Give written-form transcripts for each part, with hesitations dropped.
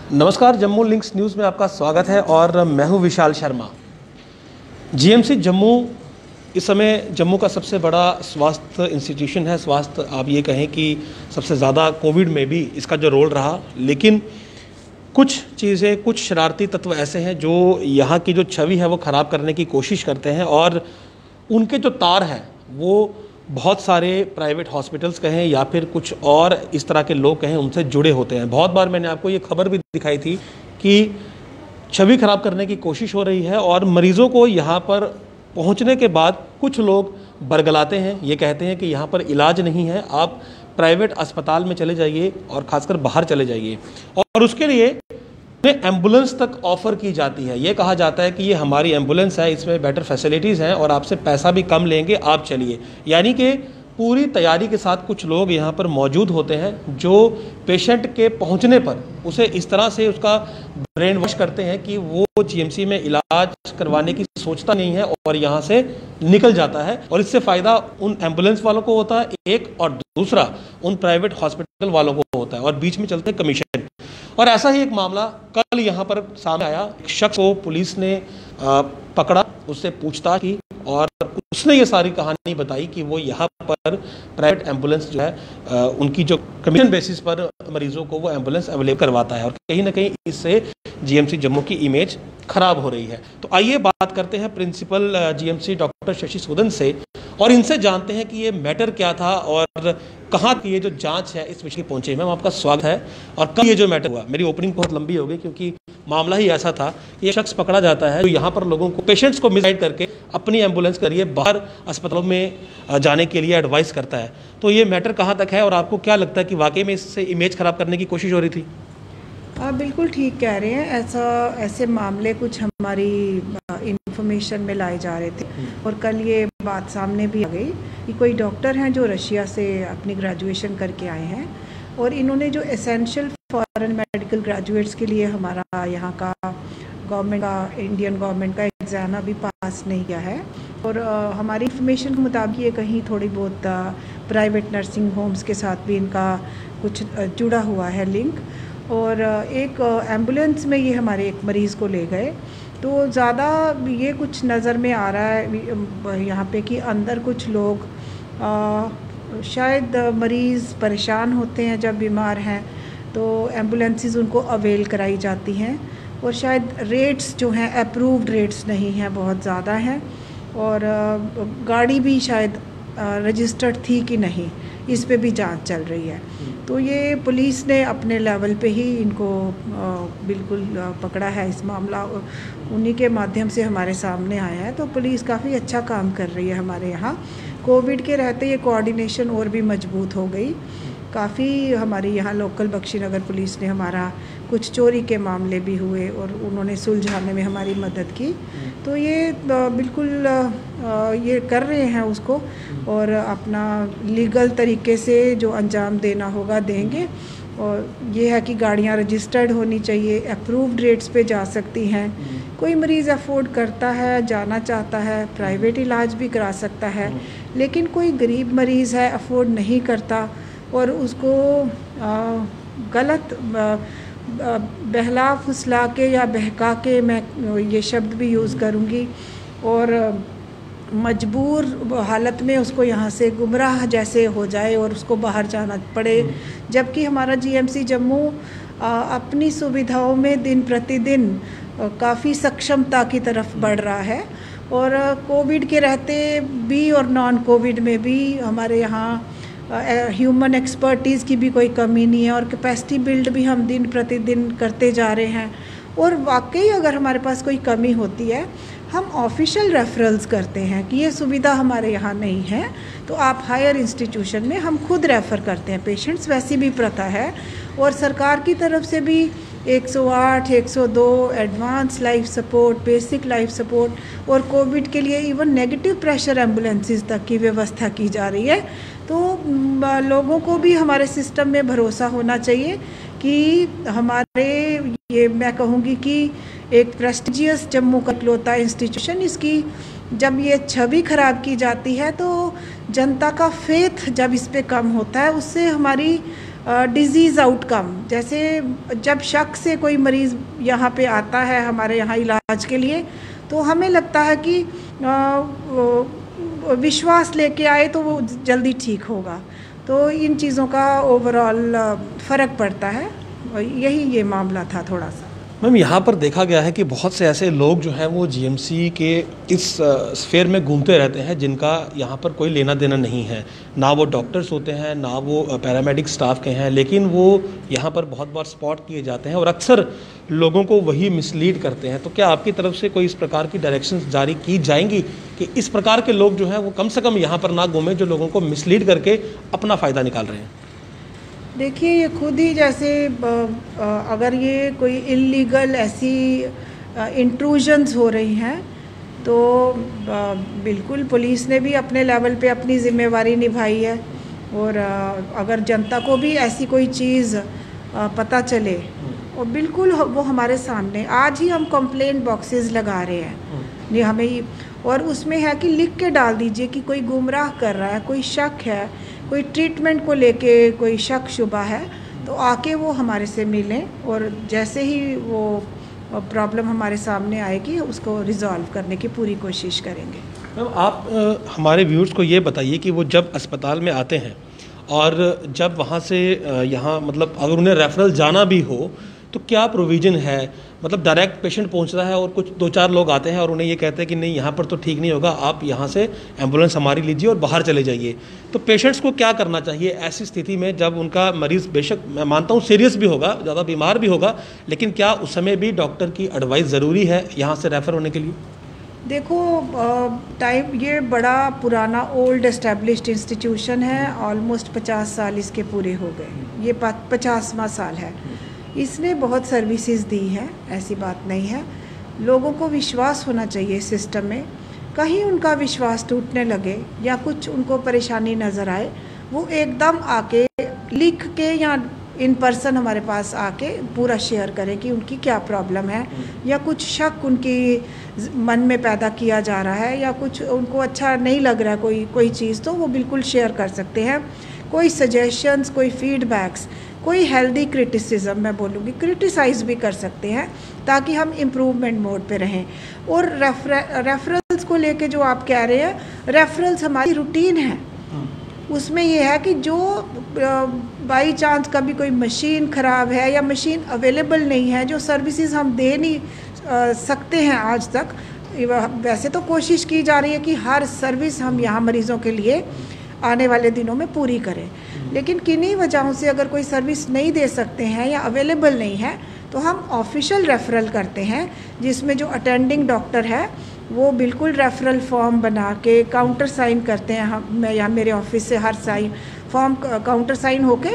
नमस्कार, Jammu links news में आपका स्वागत है और मैं हूं विशाल शर्मा। जीएमसी जम्मू इस समय जम्मू का सबसे बड़ा स्वास्थ्य इंस्टीट्यूशन है। स्वास्थ्य आप ये कहें कि सबसे ज़्यादा कोविड में भी इसका जो रोल रहा, लेकिन कुछ चीज़ें, कुछ शरारती तत्व ऐसे हैं जो यहाँ की जो छवि है वो ख़राब करने की कोशिश करते हैं और उनके जो तार हैं वो बहुत सारे प्राइवेट हॉस्पिटल्स कहें या फिर कुछ और इस तरह के लोग कहें उनसे जुड़े होते हैं। बहुत बार मैंने आपको ये खबर भी दिखाई थी कि छवि खराब करने की कोशिश हो रही है और मरीज़ों को यहाँ पर पहुँचने के बाद कुछ लोग बरगलाते हैं, ये कहते हैं कि यहाँ पर इलाज नहीं है, आप प्राइवेट अस्पताल में चले जाइए और ख़ासकर बाहर चले जाइए। और उसके लिए एम्बुलेंस तक ऑफर की जाती है। ये कहा जाता है कि ये हमारी एम्बुलेंस है, इसमें बेटर फैसिलिटीज़ हैं और आपसे पैसा भी कम लेंगे, आप चलिए। यानी कि पूरी तैयारी के साथ कुछ लोग यहाँ पर मौजूद होते हैं जो पेशेंट के पहुँचने पर उसे इस तरह से उसका ब्रेन वॉश करते हैं कि वो जीएमसी में इलाज करवाने की सोचता नहीं है और यहाँ से निकल जाता है। और इससे फ़ायदा उन एम्बुलेंस वालों को होता है एक, और दूसरा उन प्राइवेट हॉस्पिटल वालों को होता है और बीच में चलते कमीशन। और ऐसा ही एक मामला कल यहाँ पर सामने आया। एक शख्स को पुलिस ने पकड़ा, उससे पूछताछ की और उसने ये सारी कहानी बताई कि वो यहाँ पर प्राइवेट एम्बुलेंस जो है उनकी जो कमीशन बेसिस पर मरीजों को वो एम्बुलेंस अवेलेबल करवाता है और कहीं ना कहीं इससे जीएमसी जम्मू की इमेज खराब हो रही है। तो आइए बात करते हैं principal GMC doctor Shashi Sudan से और इनसे जानते हैं कि ये मैटर क्या था और कहाँ की ये जो जांच है इस विषय पहुंचे। मैम, आपका स्वागत है। और कब ये जो मैटर हुआ, मेरी ओपनिंग बहुत लंबी हो गई क्योंकि मामला ही ऐसा था कि ये शख्स पकड़ा जाता है जो यहाँ पर लोगों को, पेशेंट्स को मिसगाइड करके अपनी एम्बुलेंस करिए बाहर अस्पतालों में जाने के लिए एडवाइस करता है। तो ये मैटर कहाँ तक है और आपको क्या लगता है कि वाकई में इससे इमेज खराब करने की कोशिश हो रही थी? आप बिल्कुल ठीक कह रहे हैं। ऐसे मामले कुछ हमारी इंफॉर्मेशन में लाए जा रहे थे और कल ये बात सामने भी आ गई कि कोई डॉक्टर हैं जो रशिया से अपनी ग्रेजुएशन करके आए हैं और इन्होंने जो एसेंशियल फॉरेन मेडिकल ग्रेजुएट्स के लिए हमारा यहाँ का गवर्नमेंट का, इंडियन गवर्नमेंट का एग्ज़ाम अभी पास नहीं किया है। और हमारी इंफॉर्मेशन के मुताबिक ये कहीं थोड़ी बहुत प्राइवेट नर्सिंग होम्स के साथ भी इनका कुछ जुड़ा हुआ है लिंक। और एक एम्बुलेंस में ये हमारे एक मरीज़ को ले गए। तो ज़्यादा ये कुछ नज़र में आ रहा है यहाँ पे कि अंदर कुछ लोग शायद मरीज़ परेशान होते हैं जब बीमार हैं तो एम्बुलेंसेस उनको अवेल कराई जाती हैं और शायद रेट्स जो हैं अप्रूव्ड रेट्स नहीं हैं, बहुत ज़्यादा हैं और गाड़ी भी शायद रजिस्टर्ड थी कि नहीं, इस पे भी जांच चल रही है। तो ये पुलिस ने अपने लेवल पे ही इनको बिल्कुल पकड़ा है। इस मामला उन्हीं के माध्यम से हमारे सामने आया है। तो पुलिस काफ़ी अच्छा काम कर रही है हमारे यहाँ। कोविड के रहते ये कोऑर्डिनेशन और भी मजबूत हो गई। काफ़ी हमारी यहाँ लोकल बख्शीनगर पुलिस ने हमारा कुछ चोरी के मामले भी हुए और उन्होंने सुलझाने में हमारी मदद की। तो ये बिल्कुल ये कर रहे हैं उसको और अपना लीगल तरीके से जो अंजाम देना होगा देंगे। और ये है कि गाड़ियाँ रजिस्टर्ड होनी चाहिए, अप्रूव्ड रेट्स पे जा सकती हैं। कोई मरीज़ अफोर्ड करता है, जाना चाहता है, प्राइवेट इलाज भी करा सकता है, लेकिन कोई गरीब मरीज़ है, अफोर्ड नहीं करता और उसको गलत बहला फुसला के या बहका के, मैं ये शब्द भी यूज़ करूँगी, और मजबूर हालत में उसको यहाँ से गुमराह जैसे हो जाए और उसको बाहर जाना पड़े। जबकि हमारा जीएमसी जम्मू अपनी सुविधाओं में दिन प्रतिदिन काफ़ी सक्षमता की तरफ बढ़ रहा है और कोविड के रहते भी और नॉन कोविड में भी हमारे यहाँ ह्यूमन एक्सपर्टीज़ की भी कोई कमी नहीं है और कैपेसिटी बिल्ड भी हम दिन प्रतिदिन करते जा रहे हैं। और वाकई अगर हमारे पास कोई कमी होती है, हम ऑफिशियल रेफरल्स करते हैं कि ये सुविधा हमारे यहाँ नहीं है तो आप हायर इंस्टीट्यूशन में, हम खुद रेफ़र करते हैं पेशेंट्स। वैसी भी प्रथा है और सरकार की तरफ से भी 108, 102 advance life support, basic life support और कोविड के लिए इवन नेगेटिव प्रेशर एम्बुलेंसेस तक की व्यवस्था की जा रही है। तो लोगों को भी हमारे सिस्टम में भरोसा होना चाहिए कि हमारे, ये मैं कहूँगी कि एक प्रेस्टिजियस जम्मू का इकलौता इंस्टीट्यूशन, इसकी जब ये छवि ख़राब की जाती है तो जनता का फेथ जब इस पे कम होता है, उससे हमारी डिज़ीज़ आउटकम, जैसे जब शक से कोई मरीज़ यहाँ पे आता है हमारे यहाँ इलाज के लिए, तो हमें लगता है कि विश्वास लेके आए तो वो जल्दी ठीक होगा। तो इन चीज़ों का ओवरऑल फ़र्क पड़ता है, यही ये मामला था थोड़ा सा। मैम, यहाँ पर देखा गया है कि बहुत से ऐसे लोग जो हैं वो जीएमसी के इस स्फेयर में घूमते रहते हैं जिनका यहाँ पर कोई लेना देना नहीं है, ना वो डॉक्टर्स होते हैं ना वो पैरामेडिक स्टाफ के हैं, लेकिन वो यहाँ पर बहुत बार स्पॉट किए जाते हैं और अक्सर लोगों को वही मिसलीड करते हैं। तो क्या आपकी तरफ से कोई इस प्रकार की डायरेक्शंस जारी की जाएंगी कि इस प्रकार के लोग जो हैं वो कम से कम यहाँ पर ना घूमें जो लोगों को मिसलीड करके अपना फ़ायदा निकाल रहे हैं? देखिए, ये खुद ही जैसे अगर ये कोई इल्लीगल ऐसी इंट्रूजन्स हो रही हैं तो बिल्कुल पुलिस ने भी अपने लेवल पे अपनी ज़िम्मेवारी निभाई है। और अगर जनता को भी ऐसी कोई चीज़ पता चले और बिल्कुल वो हमारे सामने, आज ही हम कंप्लेंट बॉक्सेस लगा रहे हैं ये हमें, और उसमें है कि लिख के डाल दीजिए कि कोई गुमराह कर रहा है, कोई शक है, कोई ट्रीटमेंट को लेके कोई शक शुबा है, तो आके वो हमारे से मिलें और जैसे ही वो प्रॉब्लम हमारे सामने आएगी उसको रिजॉल्व करने की पूरी कोशिश करेंगे। मैम, आप हमारे व्यूअर्स को ये बताइए कि वो जब अस्पताल में आते हैं और जब वहाँ से यहाँ मतलब अगर उन्हें रेफरल जाना भी हो तो क्या प्रोविज़न है? मतलब डायरेक्ट पेशेंट पहुंचता है और कुछ 2-4 लोग आते हैं और उन्हें ये कहते हैं कि नहीं यहाँ पर तो ठीक नहीं होगा, आप यहाँ से एम्बुलेंस हमारी लीजिए और बाहर चले जाइए। तो पेशेंट्स को क्या करना चाहिए ऐसी स्थिति में जब उनका मरीज़, बेशक मैं मानता हूँ सीरियस भी होगा, ज़्यादा बीमार भी होगा, लेकिन क्या उस समय भी डॉक्टर की एडवाइस ज़रूरी है यहाँ से रेफ़र होने के लिए? देखो, टाइम ये बड़ा पुराना ओल्ड एस्टेब्लिश्ड इंस्टीट्यूशन है, ऑलमोस्ट 50 साल इसके पूरे हो गए, ये 50वां साल है। इसने बहुत सर्विसेज दी हैं, ऐसी बात नहीं है। लोगों को विश्वास होना चाहिए सिस्टम में। कहीं उनका विश्वास टूटने लगे या कुछ उनको परेशानी नज़र आए, वो एकदम आके लिख के या इन पर्सन हमारे पास आके पूरा शेयर करें कि उनकी क्या प्रॉब्लम है, या कुछ शक उनकी मन में पैदा किया जा रहा है, या कुछ उनको अच्छा नहीं लग रहा है कोई चीज़, तो वो बिल्कुल शेयर कर सकते हैं। कोई सजेशंस, कोई फीडबैक्स, कोई हेल्दी क्रिटिसिज्म, मैं बोलूँगी क्रिटिसाइज़ भी कर सकते हैं ताकि हम इम्प्रूवमेंट मोड पे रहें। और रेफरल्स को लेके जो आप कह रहे हैं, रेफरल्स हमारी रूटीन है। उसमें ये है कि जो बाई चांस कभी कोई मशीन ख़राब है या मशीन अवेलेबल नहीं है, जो सर्विसेज हम दे नहीं सकते हैं आज तक, वैसे तो कोशिश की जा रही है कि हर सर्विस हम यहाँ मरीज़ों के लिए आने वाले दिनों में पूरी करें, लेकिन किन्हीं वजहों से अगर कोई सर्विस नहीं दे सकते हैं या अवेलेबल नहीं है तो हम ऑफिशियल रेफरल करते हैं, जिसमें जो अटेंडिंग डॉक्टर है वो बिल्कुल रेफरल फॉर्म बना के काउंटर साइन करते हैं। मैं यहाँ मेरे ऑफिस से हर फॉर्म काउंटर साइन होके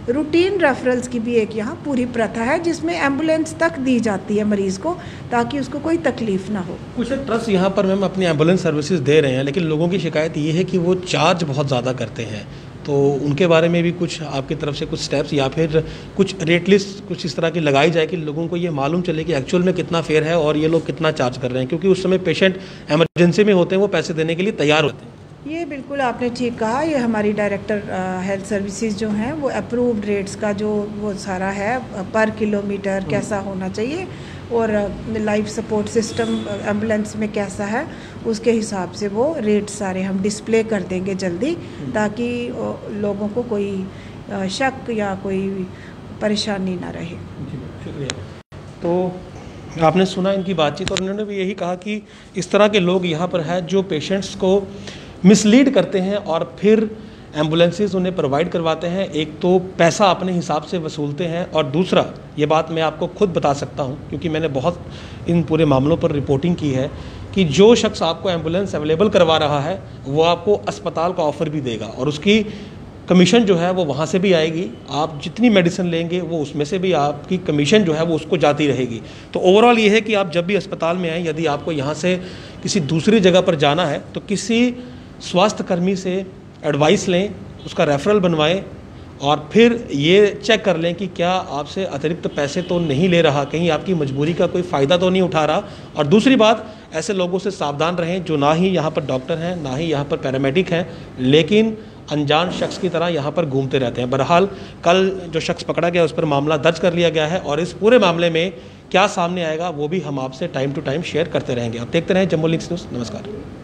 रूटीन रेफरल्स की भी एक यहाँ पूरी प्रथा है, जिसमें एम्बुलेंस तक दी जाती है मरीज़ को ताकि उसको कोई तकलीफ़ ना हो। कुछ ट्रस्ट यहाँ पर मैम अपनी एम्बुलेंस सर्विसेज दे रहे हैं, लेकिन लोगों की शिकायत ये है कि वो चार्ज बहुत ज़्यादा करते हैं, तो उनके बारे में भी कुछ आपकी तरफ से कुछ स्टेप्स या फिर कुछ रेट लिस्ट कुछ इस तरह की लगाई जाए कि लोगों को ये मालूम चले कि एक्चुअल में कितना फेयर है और ये लोग कितना चार्ज कर रहे हैं, क्योंकि उस समय पेशेंट एमरजेंसी में होते हैं, वो पैसे देने के लिए तैयार होते हैं। ये बिल्कुल आपने ठीक कहा। ये हमारी डायरेक्टर हेल्थ सर्विसेज जो हैं वो अप्रूव्ड रेट्स का जो वो सारा है पर किलोमीटर कैसा होना चाहिए और लाइफ सपोर्ट सिस्टम एम्बुलेंस में कैसा है, उसके हिसाब से वो रेट सारे हम डिस्प्ले कर देंगे जल्दी, ताकि लोगों को कोई शक या कोई परेशानी ना रहे। शुक्रिया। तो आपने सुना इनकी बातचीत और उन्होंने भी यही कहा कि इस तरह के लोग यहाँ पर हैं जो पेशेंट्स को मिसलीड करते हैं और फिर एम्बुलेंसेस उन्हें प्रोवाइड करवाते हैं। एक तो पैसा अपने हिसाब से वसूलते हैं और दूसरा, ये बात मैं आपको खुद बता सकता हूँ क्योंकि मैंने बहुत इन पूरे मामलों पर रिपोर्टिंग की है कि जो शख्स आपको एम्बुलेंस अवेलेबल करवा रहा है वो आपको अस्पताल का ऑफ़र भी देगा और उसकी कमीशन जो है वो वहाँ से भी आएगी। आप जितनी मेडिसिन लेंगे वो उसमें से भी आपकी कमीशन जो है वो उसको जाती रहेगी। तो ओवरऑल ये है कि आप जब भी अस्पताल में आएँ, यदि आपको यहाँ से किसी दूसरी जगह पर जाना है तो किसी स्वास्थ्यकर्मी से एडवाइस लें, उसका रेफरल बनवाएं और फिर ये चेक कर लें कि क्या आपसे अतिरिक्त पैसे तो नहीं ले रहा, कहीं आपकी मजबूरी का कोई फ़ायदा तो नहीं उठा रहा। और दूसरी बात, ऐसे लोगों से सावधान रहें जो ना ही यहाँ पर डॉक्टर हैं ना ही यहाँ पर पैरामेडिक हैं, लेकिन अनजान शख्स की तरह यहाँ पर घूमते रहते हैं। बहरहाल कल जो शख्स पकड़ा गया उस पर मामला दर्ज कर लिया गया है और इस पूरे मामले में क्या सामने आएगा वो भी हम आपसे टाइम टू टाइम शेयर करते रहेंगे। अब देखते रहें जम्मू लिंक्स न्यूज़। नमस्कार।